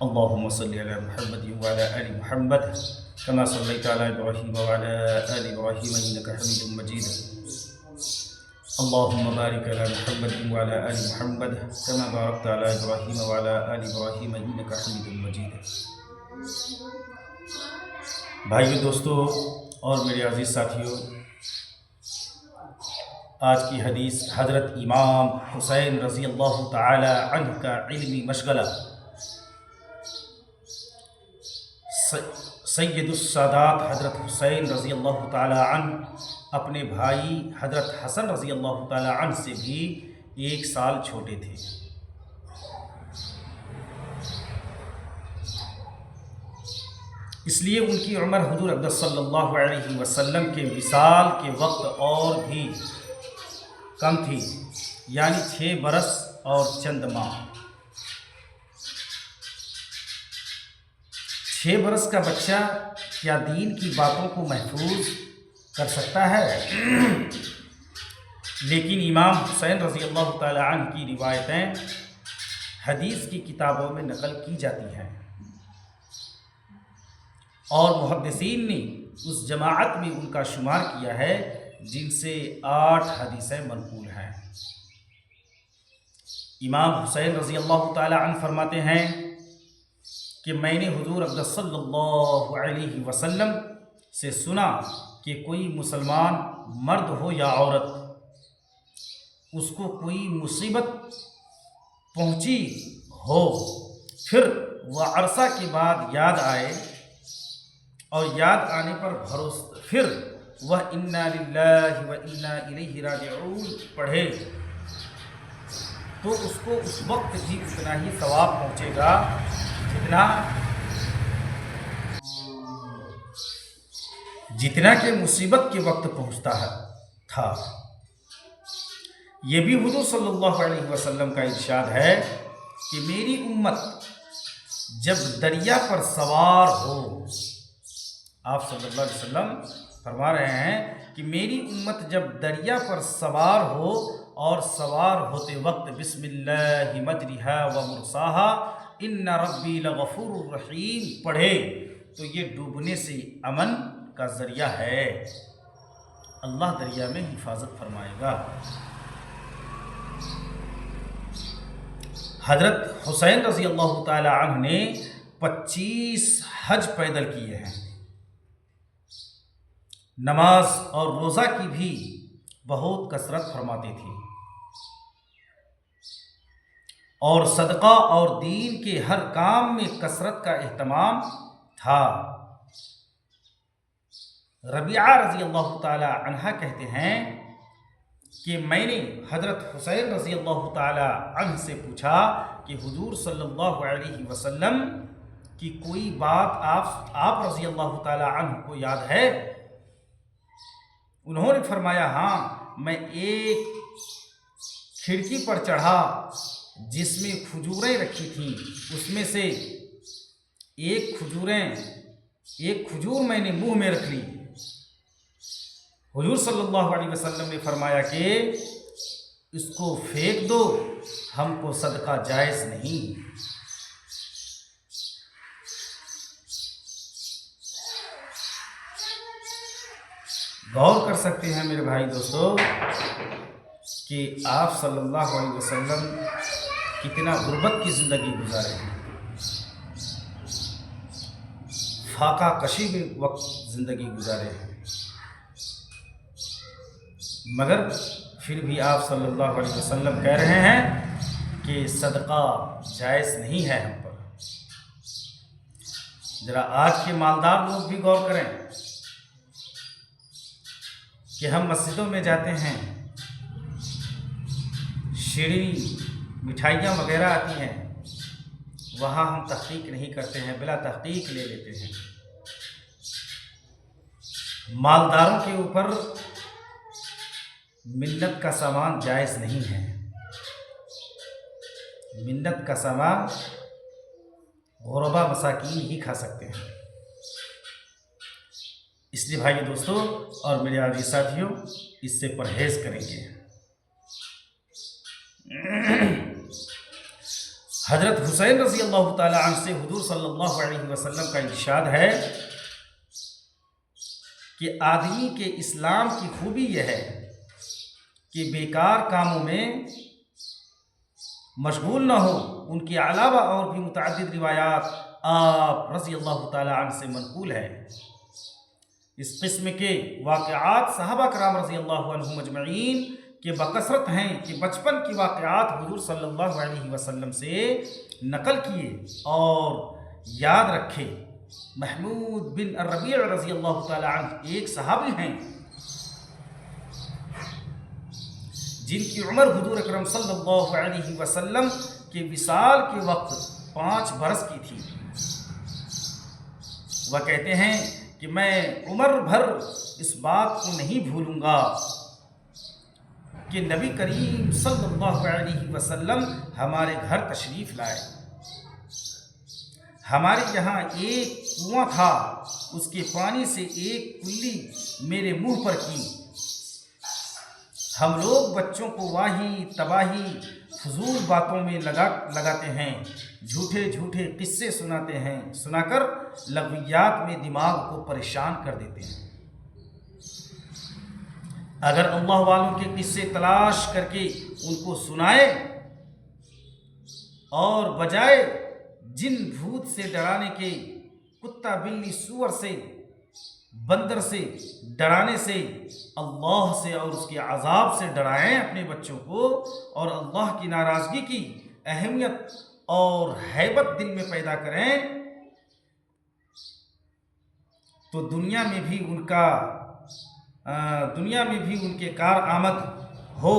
اللهم صل على محمد وعلى آل محمد كما صليت على إبراهيم وعلى آل إبراهيم إنك حميد مجيد. اللهم بارك على محمد وعلى آل محمد كما باركت على إبراهيم وعلى آل إبراهيم إنك حميد مجيد. بھائیو، دوستو اور میرے عزیز ساتھیو، آج کی حدیث حضرت امام حسین رضی اللہ تعالی عنہ کا علمی مشغلہ سید السادات حضرت حسین رضی اللہ تعالی عنہ اپنے بھائی حضرت حسن رضی اللہ تعالی عنہ سے بھی 1 سال چھوٹے تھے. اس لیے ان کی عمر حضور اقدس صلی اللہ علیہ وسلم کے وصال کے وقت اور بھی کم تھی، یعنی 6 برس اور چند ماہ. 6 برس کا بچہ کیا دین کی باتوں کو محفوظ کر سکتا ہے؟ لیکن امام حسین رضی اللہ تعالی عنہ کی روایتیں حدیث کی کتابوں میں نقل کی جاتی ہیں، اور محدثین نے اس جماعت میں ان کا شمار کیا ہے جن سے 8 حدیثیں منقول ہیں. امام حسین رضی اللہ تعالی عنہ فرماتے ہیں کہ میں نے حضور اقدس صلی اللہ علیہ وسلم سے سنا کہ کوئی مسلمان مرد ہو یا عورت، اس کو کوئی مصیبت پہنچی ہو، پھر وہ عرصہ کے بعد یاد آئے اور یاد آنے پر بھروسہ پھر وہ انا للہ و انا الیہ راجعون پڑھے تو اس کو اس وقت بھی اتنا ہی ثواب پہنچے گا جتنا کہ مصیبت کے وقت پہنچتا تھا. یہ بھی حضور صلی اللہ علیہ وسلم کا ارشاد ہے کہ میری امت جب دریا پر سوار ہو، آپ صلی اللہ علیہ وسلم فرما رہے ہیں کہ میری امت جب دریا پر سوار ہو اور سوار ہوتے وقت بسم اللہ مجریہا و مرساہا ان ربی لغفور رحیم پڑھے تو یہ ڈوبنے سے امن کا ذریعہ ہے، اللہ دریا میں حفاظت فرمائے گا. حضرت حسین رضی اللہ تعالی عنہ نے 25 حج پیدل کیے ہیں. نماز اور روزہ کی بھی بہت کثرت فرماتے تھے، اور صدقہ اور دین کے ہر کام میں کثرت کا اہتمام تھا. ربیعہ رضی اللہ تعالی عنہ کہتے ہیں کہ میں نے حضرت حسین رضی اللہ تعالی عنہ سے پوچھا کہ حضور صلی اللہ علیہ وسلم کی کوئی بات آپ رضی اللہ تعالی عنہ کو یاد ہے؟ انہوں نے فرمایا ہاں، میں ایک کھڑکی پر چڑھا جس میں کھجوریں رکھی تھیں، اس میں سے ایک کھجور میں نے منہ میں رکھ لی. حضور صلی اللہ علیہ وسلم نے فرمایا کہ اس کو پھینک دو، ہم کو صدقہ جائز نہیں. غور کر سکتے ہیں میرے بھائی دوستو کہ آپ صلی اللہ علیہ وسلم کتنا غربت کی زندگی گزارے ہیں، فاقہ کشی میں وقت زندگی گزارے ہیں، مگر پھر بھی آپ صلی اللہ علیہ وسلم کہہ رہے ہیں کہ صدقہ جائز نہیں ہے ہم پر. ذرا آج کے مالدار لوگ بھی غور کریں کہ ہم مسجدوں میں جاتے ہیں، شیرینی مٹھائیاں وغیرہ آتی ہیں، وہاں ہم تحقیق نہیں کرتے ہیں، بلا تحقیق لے لیتے ہیں. مالداروں کے اوپر منت کا سامان جائز نہیں ہے. منت کا سامان غربا مساکین ہی کھا سکتے ہیں. اس لیے بھائی دوستو اور میرے عزیز ساتھیوں، اس سے پرہیز کریں گے. حضرت حسین رضی اللہ تعالی عنہ سے حضور صلی اللہ علیہ وسلم کا ارشاد ہے کہ آدمی کے اسلام کی خوبی یہ ہے کہ بیکار کاموں میں مشغول نہ ہو۔ ان کے علاوہ اور بھی متعدد روایات آپ رضی اللہ تعالی عنہ سے منقول ہے۔ اس قسم کے واقعات صحابہ کرام رضی اللہ عنہم اجمعین کے بکثرت ہیں کہ بچپن کی واقعات حضور صلی اللہ علیہ وسلم سے نقل کیے اور یاد رکھے۔ محمود بن الربیع رضی اللہ تعالی عنہ ایک صحابی ہیں جن کی عمر حضور اکرم صلی اللہ علیہ وسلم کے وصال کے وقت 5 برس کی تھی۔ وہ کہتے ہیں کہ میں عمر بھر اس بات کو نہیں بھولوں گا کہ نبی کریم صلی اللہ علیہ وسلم ہمارے گھر تشریف لائے۔ ہمارے یہاں ایک کنواں تھا، اس کے پانی سے ایک کلی میرے منہ پر کی۔ ہم لوگ بچوں کو واہی تباہی فضول باتوں میں لگاتے ہیں، جھوٹے جھوٹے قصے سناتے ہیں، سنا کر لغویات میں دماغ کو پریشان کر دیتے ہیں۔ اگر اللہ والوں کے قصے تلاش کر کے ان کو سنائے اور بجائے جن بھوت سے ڈرانے کے، کتا بلی سور سے بندر سے ڈرانے سے، اللہ سے اور اس کے عذاب سے ڈرائیں اپنے بچوں کو، اور اللہ کی ناراضگی کی اہمیت اور ہیبت دل میں پیدا کریں، تو دنیا میں بھی ان کے کارآمد ہو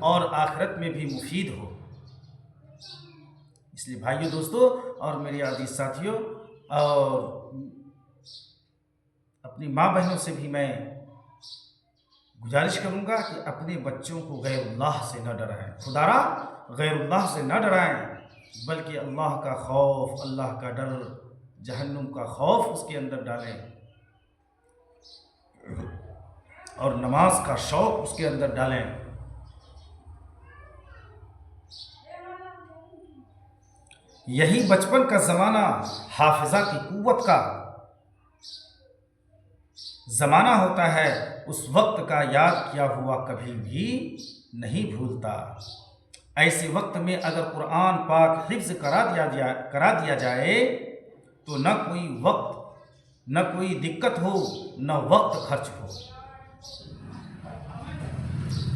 اور آخرت میں بھی مفید ہو۔ اس لیے بھائیو، دوستو اور میرے عزیز ساتھیوں، اور اپنی ماں بہنوں سے بھی میں گزارش کروں گا کہ اپنے بچوں کو غیر اللہ سے نہ ڈرائیں، خدارا غیر اللہ سے نہ ڈرائیں، بلکہ اللہ کا خوف، اللہ کا ڈر، جہنم کا خوف اس کے اندر ڈالیں، اور نماز کا شوق اس کے اندر ڈالیں۔ یہی بچپن کا زمانہ حافظہ کی قوت کا زمانہ ہوتا ہے، اس وقت کا یاد کیا ہوا کبھی بھی نہیں بھولتا۔ ایسے وقت میں اگر قرآن پاک حفظ کرا دیا جائے تو نہ کوئی دقت ہو، نہ وقت خرچ ہو۔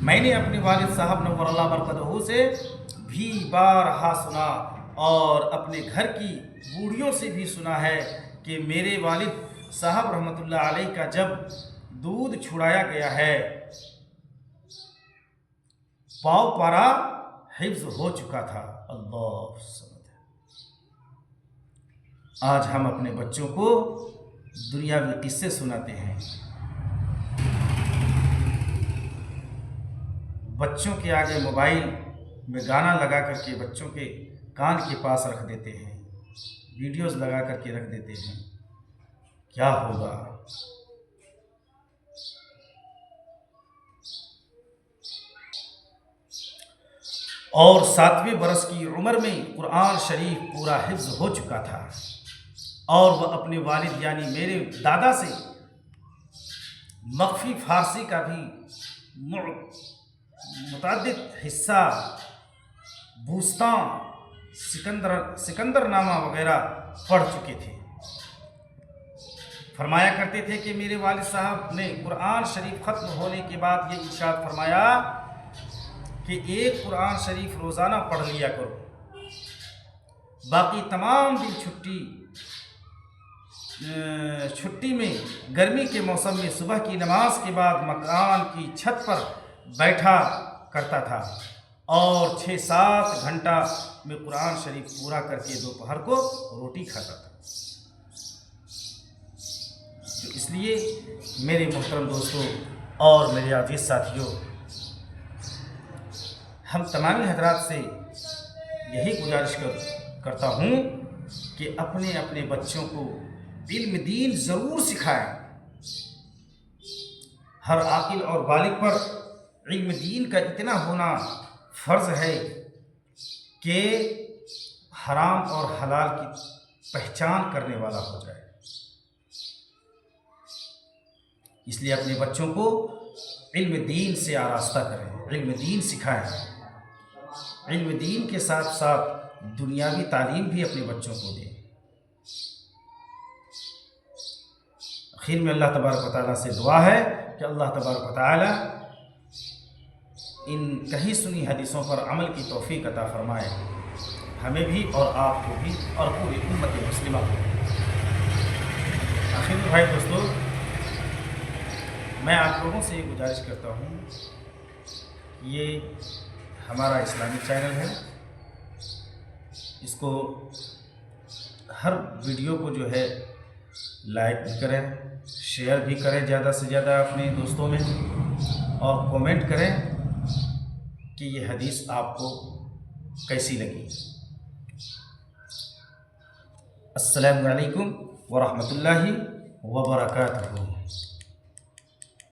میں نے اپنے والد صاحب نور اللہ مرقدہ سے بھی بارہا سنا اور اپنے گھر کی بوڑھیوں سے بھی سنا ہے کہ میرے والد صاحب رحمۃ اللہ علیہ کا جب دودھ چھڑایا گیا ہے، پاؤ پارا حفظ ہو چکا تھا۔ اللہ سمجھ۔ آج ہم اپنے بچوں کو دنیاوی قصے سناتے ہیں، بچوں کے آگے موبائل میں گانا لگا کر کے بچوں کے کان کے پاس رکھ دیتے ہیں، ویڈیوز لگا کر کے رکھ دیتے ہیں۔ کیا ہوگا؟ اور 7ویں برس کی عمر میں قرآن شریف پورا حفظ ہو چکا تھا، اور وہ اپنے والد یعنی میرے دادا سے مخفی فارسی کا بھی متعدد حصہ، بوستان، سکندر نامہ وغیرہ پڑھ چکے تھے۔ فرمایا کرتے تھے کہ میرے والد صاحب نے قرآن شریف ختم ہونے کے بعد یہ ارشاد فرمایا کہ ایک قرآن شریف روزانہ پڑھ لیا کرو، باقی تمام دن چھٹی میں گرمی کے موسم میں صبح کی نماز کے بعد مکان کی چھت پر بیٹھا کرتا تھا اور 6-7 گھنٹہ میں قرآن شریف پورا کر کے دوپہر کو روٹی کھاتا تھا۔ تو اس لیے میرے محترم دوستوں اور میرے عزیز ساتھیوں، ہم تمامی حضرات سے یہی گزارش کرتا ہوں کہ اپنے بچوں کو علم دین ضرور سکھائیں۔ ہر عاقل اور بالغ پر علم دین کا اتنا ہونا فرض ہے کہ حرام اور حلال کی پہچان کرنے والا ہو جائے۔ اس لیے اپنے بچوں کو علم دین سے آراستہ کریں، علم دین سکھائیں، علم دین کے ساتھ ساتھ دنیاوی تعلیم بھی اپنے بچوں کو دیں۔ آخر میں اللہ تبارک و تعالیٰ سے دعا ہے کہ اللہ تبارک و تعالیٰ ان کہیں سنی حدیثوں پر عمل کی توفیق عطا فرمائے، ہمیں بھی اور آپ کو بھی اور پوری امت مسلمہ کو۔ آخر میں بھائی دوستو، میں آپ لوگوں سے یہ گزارش کرتا ہوں، یہ ہمارا اسلامی چینل ہے، اس کو ہر ویڈیو کو جو ہے لائک بھی کریں، شیئر بھی کریں زیادہ سے زیادہ اپنے دوستوں میں، اور کومنٹ کریں کہ یہ حدیث آپ کو کیسی لگی۔ السلام علیکم ورحمۃ اللہ وبرکاتہ۔